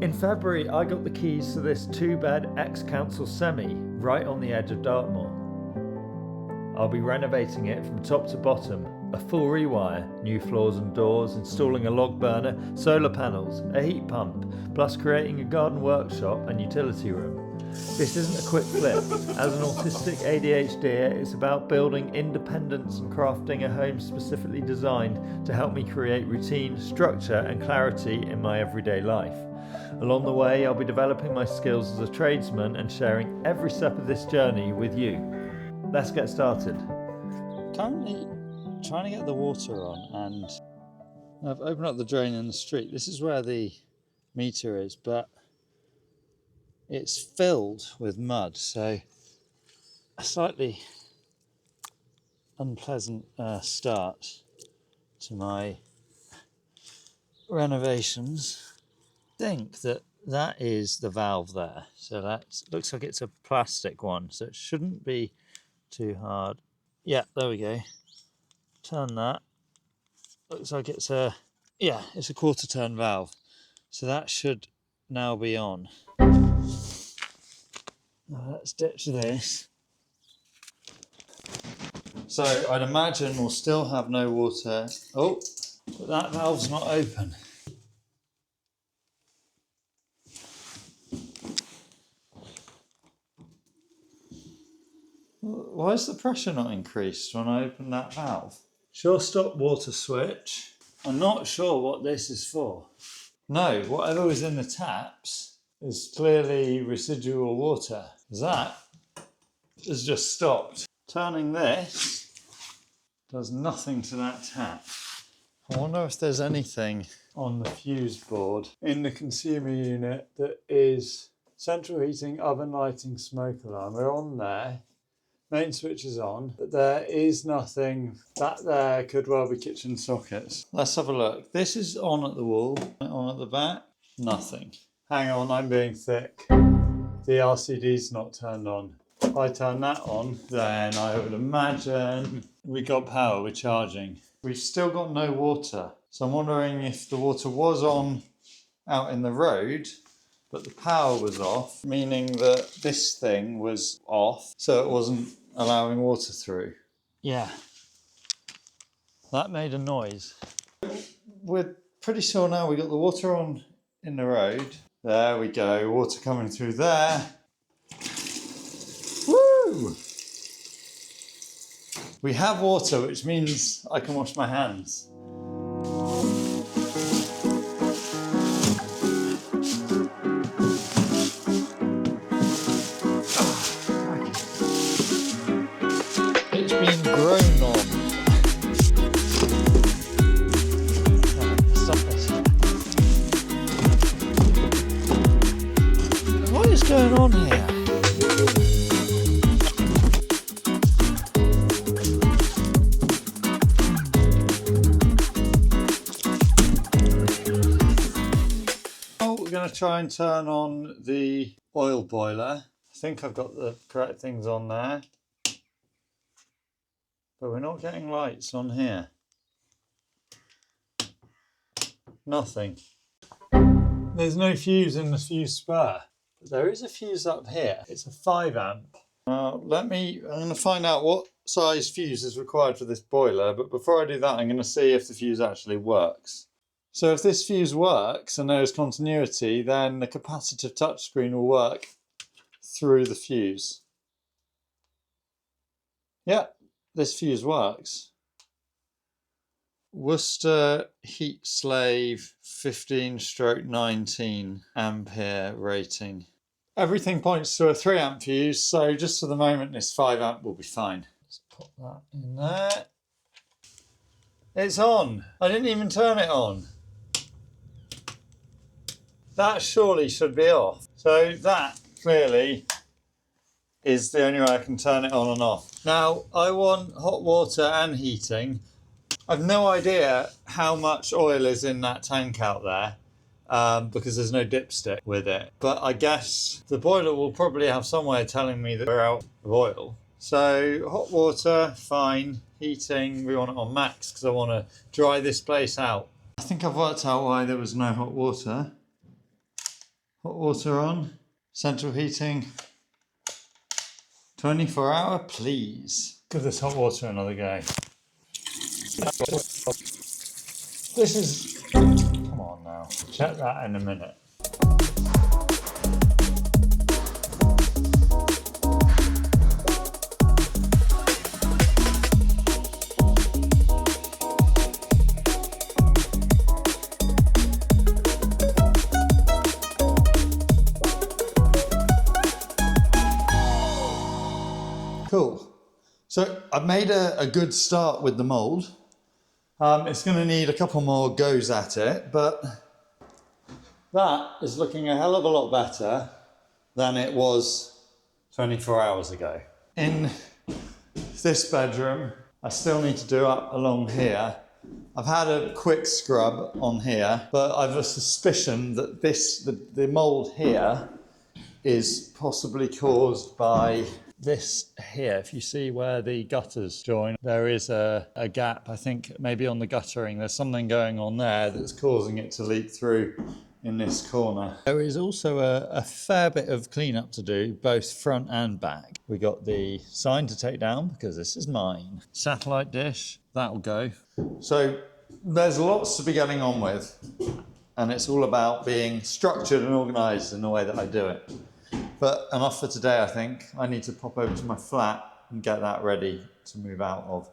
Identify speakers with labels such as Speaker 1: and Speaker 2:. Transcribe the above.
Speaker 1: In February, I got the keys to this 2-bed ex-council semi right on the edge of Dartmoor. I'll be renovating it from top to bottom, a full rewire, new floors and doors, installing a log burner, solar panels, a heat pump, plus creating a garden workshop and utility room. This isn't a quick flip. As an autistic ADHDer, it's about building independence and crafting a home specifically designed to help me create routine, structure and clarity in my everyday life. Along the way, I'll be developing my skills as a tradesman and sharing every step of this journey with you. Let's get started. Currently trying to get the water on, and I've opened up the drain in the street. This is where the meter is, but it's filled with mud, so a slightly unpleasant start to my renovations. I think that is the valve there, so that looks like it's a plastic one, so it shouldn't be too hard. Yeah, there we go. Turn that. Looks like it's a quarter turn valve, so that should now be on. Now let's ditch this. So I'd imagine we'll still have no water. Oh, but that valve's not open. Why is the pressure not increased when I open that valve? Sure stop water switch. I'm not sure what this is for. No, whatever was in the taps is clearly residual water. That has just stopped. Turning this does nothing to that tap. I wonder if there's anything on the fuse board in the consumer unit that is central heating, oven lighting, smoke alarm. We're on there. Main switch is on, but there is nothing. That there could well be kitchen sockets. Let's have a look. This is on at the wall, on at the back, nothing. Hang on, I'm being thick. The LCD's not turned on. If I turn that on, then I would imagine we got power, we're charging. We've still got no water. So I'm wondering if the water was on out in the road, but the power was off, meaning that this thing was off, so it wasn't allowing water through. Yeah, that made a noise. We're pretty sure now we got the water on in the road. There we go, water coming through there. Woo! We have water, which means I can wash my hands. Grown on. Stop it. What is going on here? Oh, we're going to try and turn on the oil boiler. I think I've got the correct things on there. But we're not getting lights on here. Nothing. There's no fuse in the fuse spur. But there is a fuse up here. It's a 5 amp. I'm going to find out what size fuse is required for this boiler. But before I do that, I'm going to see if the fuse actually works. So if this fuse works and there's continuity, then the capacitive touchscreen will work through the fuse. Yeah. This fuse works. Worcester heat slave 15/19 ampere rating. Everything points to a 3 amp fuse, so just for the moment this 5 amp will be fine. Let's pop that in there. It's on. I didn't even turn it on. That surely should be off. So that clearly is the only way I can turn it on and off. Now, I want hot water and heating. I've no idea how much oil is in that tank out there because there's no dipstick with it. But I guess the boiler will probably have some way of telling me that we're out of oil. So hot water, fine. Heating, we want it on max because I want to dry this place out. I think I've worked out why there was no hot water. Hot water on. Central heating. 24-hour, please. Give this hot water another go. This is... Come on now. Check that in a minute. Cool. So I've made a good start with the mould. It's going to need a couple more goes at it, but that is looking a hell of a lot better than it was 24 hours ago. In this bedroom, I still need to do up along here. I've had a quick scrub on here, but I've a suspicion that the mould here is possibly caused by this here. If you see where the gutters join, there is a gap, I think maybe on the guttering. There's something going on there that's causing it to leak through in this corner. There is also a fair bit of cleanup to do, both front and back. We got the sign to take down because this is mine. Satellite dish, that'll go. So there's lots to be getting on with, and it's all about being structured and organised in the way that I do it. But enough for today, I think. I need to pop over to my flat and get that ready to move out of.